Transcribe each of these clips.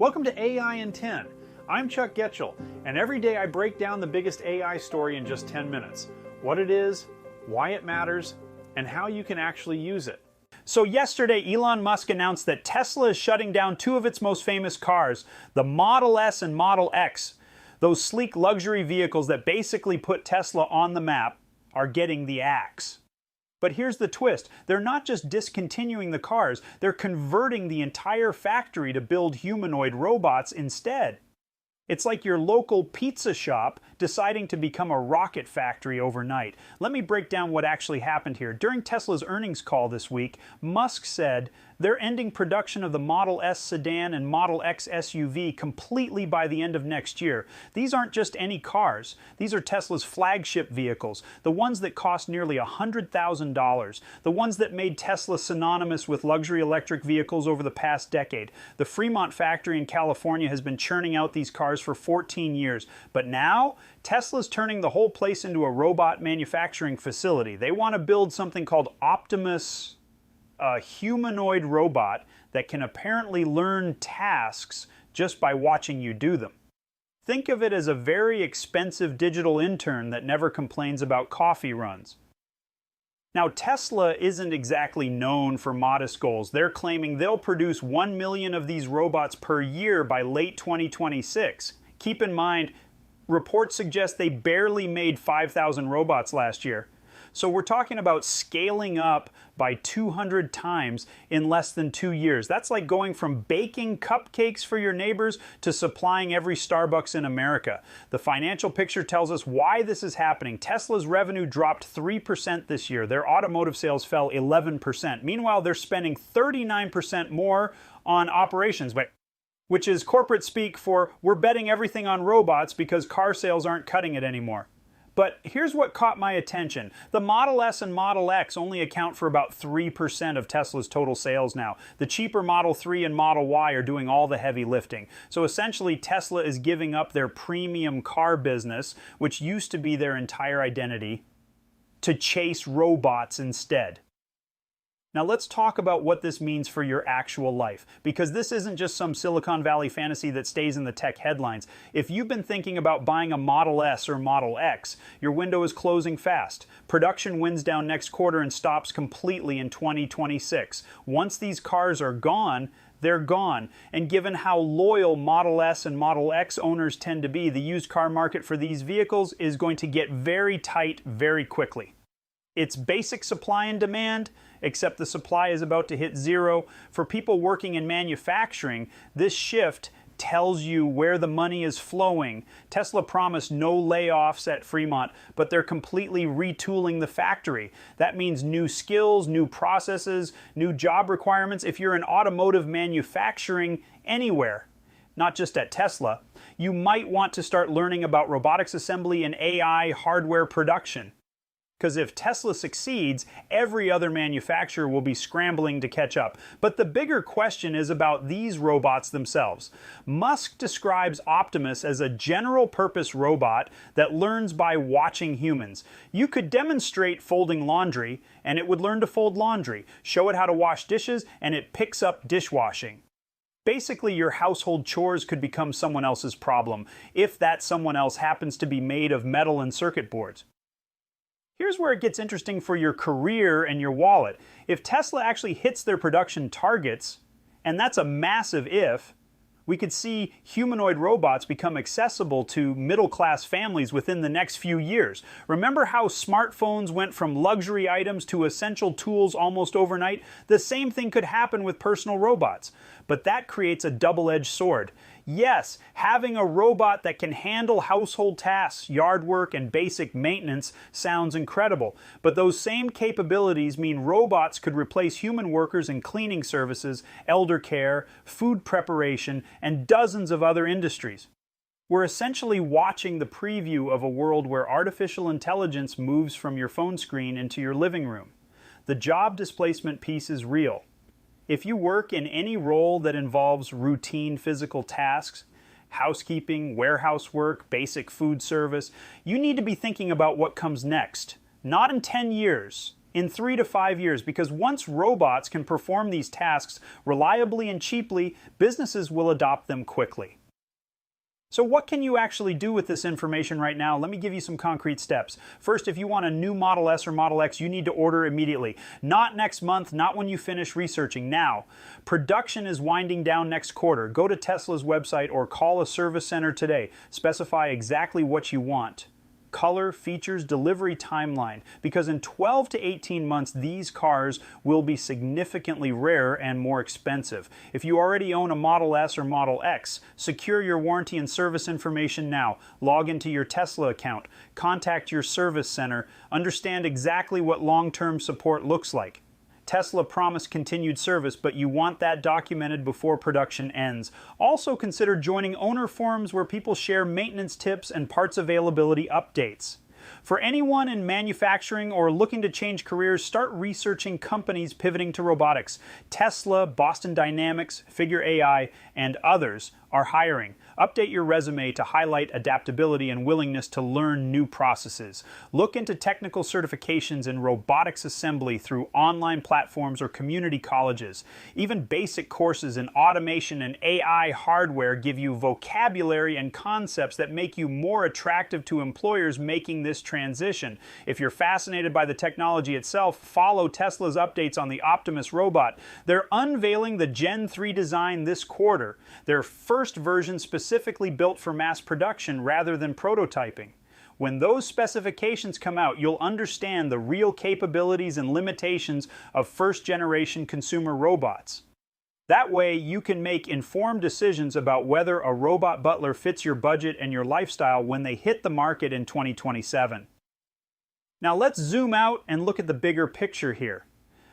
Welcome to AI in 10. I'm Chuck Getchell, and every day I break down the biggest AI story in just 10 minutes. What it is, why it matters, and how you can actually use it. So yesterday, Elon Musk announced that Tesla is shutting down two of its most famous cars, the Model S and Model X. Those sleek luxury vehicles that basically put Tesla on the map are getting the axe. But here's the twist. They're not just discontinuing the cars, they're converting the entire factory to build humanoid robots instead. It's like your local pizza shop deciding to become a rocket factory overnight. Let me break down what actually happened here. During Tesla's earnings call this week, Musk said they're ending production of the Model S sedan and Model X SUV completely by the end of next year. These aren't just any cars. These are Tesla's flagship vehicles, the ones that cost nearly $100,000, the ones that made Tesla synonymous with luxury electric vehicles over the past decade. The Fremont factory in California has been churning out these cars for 14 years, but now Tesla's turning the whole place into a robot manufacturing facility. They want to build something called Optimus, a humanoid robot that can apparently learn tasks just by watching you do them. Think of it as a very expensive digital intern that never complains about coffee runs. Now, Tesla isn't exactly known for modest goals. They're claiming they'll produce 1 million of these robots per year by late 2026. Keep in mind, reports suggest they barely made 5,000 robots last year. So we're talking about scaling up by 200 times in less than 2 years. That's like going from baking cupcakes for your neighbors to supplying every Starbucks in America. The financial picture tells us why this is happening. Tesla's revenue dropped 3% this year. Their automotive sales fell 11%. Meanwhile, they're spending 39% more on operations, which is corporate speak for we're betting everything on robots because car sales aren't cutting it anymore. But here's what caught my attention. The Model S and Model X only account for about 3% of Tesla's total sales now. The cheaper Model 3 and Model Y are doing all the heavy lifting. So essentially, Tesla is giving up their premium car business, which used to be their entire identity, to chase robots instead. Now let's talk about what this means for your actual life, because this isn't just some Silicon Valley fantasy that stays in the tech headlines. If you've been thinking about buying a Model S or Model X, your window is closing fast. Production winds down next quarter and stops completely in 2026. Once these cars are gone, they're gone. And given how loyal Model S and Model X owners tend to be, the used car market for these vehicles is going to get very tight very quickly. It's basic supply and demand, except the supply is about to hit zero. For people working in manufacturing, this shift tells you where the money is flowing. Tesla promised no layoffs at Fremont, but they're completely retooling the factory. That means new skills, new processes, new job requirements. If you're in automotive manufacturing anywhere, not just at Tesla, you might want to start learning about robotics assembly and AI hardware production. Because if Tesla succeeds, every other manufacturer will be scrambling to catch up. But the bigger question is about these robots themselves. Musk describes Optimus as a general-purpose robot that learns by watching humans. You could demonstrate folding laundry, and it would learn to fold laundry. Show it how to wash dishes, and it picks up dishwashing. Basically, your household chores could become someone else's problem, if that someone else happens to be made of metal and circuit boards. Here's where it gets interesting for your career and your wallet. If Tesla actually hits their production targets, and that's a massive if, we could see humanoid robots become accessible to middle-class families within the next few years. Remember how smartphones went from luxury items to essential tools almost overnight? The same thing could happen with personal robots. But that creates a double-edged sword. Yes, having a robot that can handle household tasks, yard work, and basic maintenance sounds incredible. But those same capabilities mean robots could replace human workers in cleaning services, elder care, food preparation, and dozens of other industries. We're essentially watching the preview of a world where artificial intelligence moves from your phone screen into your living room. The job displacement piece is real. If you work in any role that involves routine physical tasks, housekeeping, warehouse work, basic food service, you need to be thinking about what comes next. Not in 10 years, in 3 to 5 years, because once robots can perform these tasks reliably and cheaply, businesses will adopt them quickly. So what can you actually do with this information right now? Let me give you some concrete steps. First, if you want a new Model S or Model X, you need to order immediately. Not next month, not when you finish researching, now. Production is winding down next quarter. Go to Tesla's website or call a service center today. Specify exactly what you want. Color, features, delivery timeline, because in 12 to 18 months these cars will be significantly rarer and more expensive. If you already own a Model S or Model X, secure your warranty and service information now. Log into your Tesla account, contact your service center, understand exactly what long-term support looks like. Tesla promised continued service, but you want that documented before production ends. Also consider joining owner forums where people share maintenance tips and parts availability updates. For anyone in manufacturing or looking to change careers, start researching companies pivoting to robotics. Tesla, Boston Dynamics, Figure AI, and others are hiring. Update your resume to highlight adaptability and willingness to learn new processes. Look into technical certifications in robotics assembly through online platforms or community colleges. Even basic courses in automation and AI hardware give you vocabulary and concepts that make you more attractive to employers making this transition. If you're fascinated by the technology itself, follow Tesla's updates on the Optimus robot. They're unveiling the Gen 3 design this quarter, their first version specifically built for mass production rather than prototyping. When those specifications come out, you'll understand the real capabilities and limitations of first-generation consumer robots. That way, you can make informed decisions about whether a robot butler fits your budget and your lifestyle when they hit the market in 2027. Now let's zoom out and look at the bigger picture here.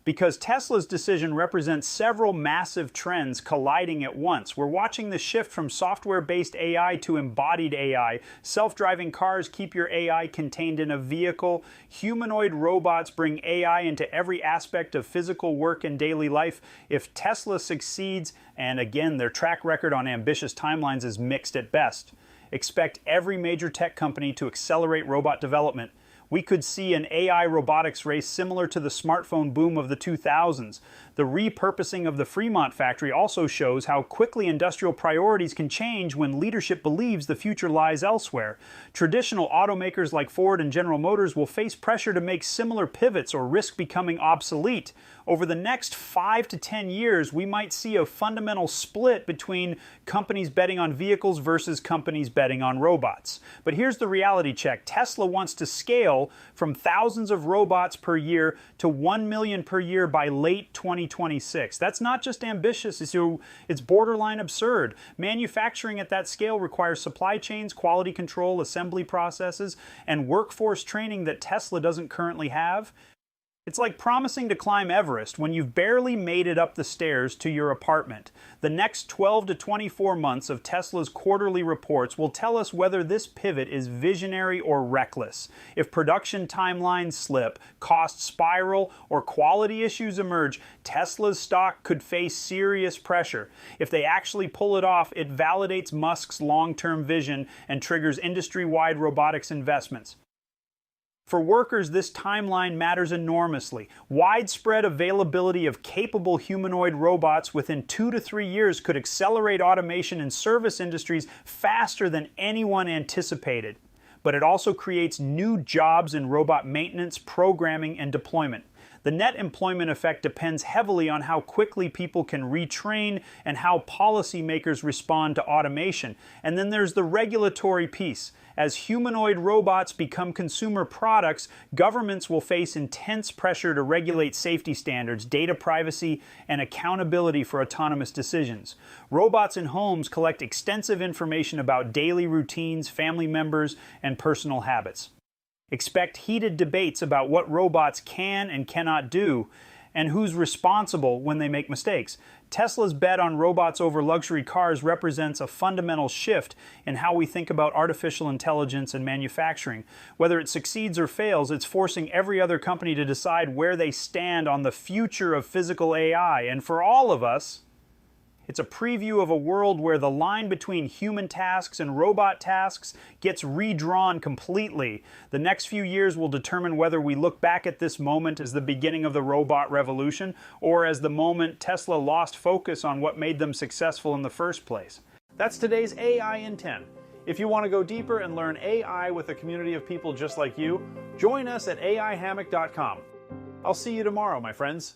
Because Tesla's decision represents several massive trends colliding at once. We're watching the shift from software-based AI to embodied AI. Self-driving cars keep your AI contained in a vehicle. Humanoid robots bring AI into every aspect of physical work and daily life. If Tesla succeeds, and again, their track record on ambitious timelines is mixed at best, expect every major tech company to accelerate robot development. We could see an AI robotics race similar to the smartphone boom of the 2000s. The repurposing of the Fremont factory also shows how quickly industrial priorities can change when leadership believes the future lies elsewhere. Traditional automakers like Ford and General Motors will face pressure to make similar pivots or risk becoming obsolete. Over the next 5 to 10 years, we might see a fundamental split between companies betting on vehicles versus companies betting on robots. But here's the reality check. Tesla wants to scale from thousands of robots per year to 1 million per year by late 2026. That's not just ambitious, it's borderline absurd. Manufacturing at that scale requires supply chains, quality control, assembly processes, and workforce training that Tesla doesn't currently have. It's like promising to climb Everest when you've barely made it up the stairs to your apartment. The next 12 to 24 months of Tesla's quarterly reports will tell us whether this pivot is visionary or reckless. If production timelines slip, costs spiral, or quality issues emerge, Tesla's stock could face serious pressure. If they actually pull it off, it validates Musk's long-term vision and triggers industry-wide robotics investments. For workers, this timeline matters enormously. Widespread availability of capable humanoid robots within 2 to 3 years could accelerate automation in service industries faster than anyone anticipated. But it also creates new jobs in robot maintenance, programming, and deployment. The net employment effect depends heavily on how quickly people can retrain and how policymakers respond to automation. And then there's the regulatory piece. As humanoid robots become consumer products, governments will face intense pressure to regulate safety standards, data privacy, and accountability for autonomous decisions. Robots in homes collect extensive information about daily routines, family members, and personal habits. Expect heated debates about what robots can and cannot do, and who's responsible when they make mistakes. Tesla's bet on robots over luxury cars represents a fundamental shift in how we think about artificial intelligence and manufacturing. Whether it succeeds or fails, it's forcing every other company to decide where they stand on the future of physical AI. And for all of us, It's a preview of a world where the line between human tasks and robot tasks gets redrawn completely. The next few years will determine whether we look back at this moment as the beginning of the robot revolution or as the moment Tesla lost focus on what made them successful in the first place. That's today's AI in 10. If you want to go deeper and learn AI with a community of people just like you, join us at aihammock.com. I'll see you tomorrow, my friends.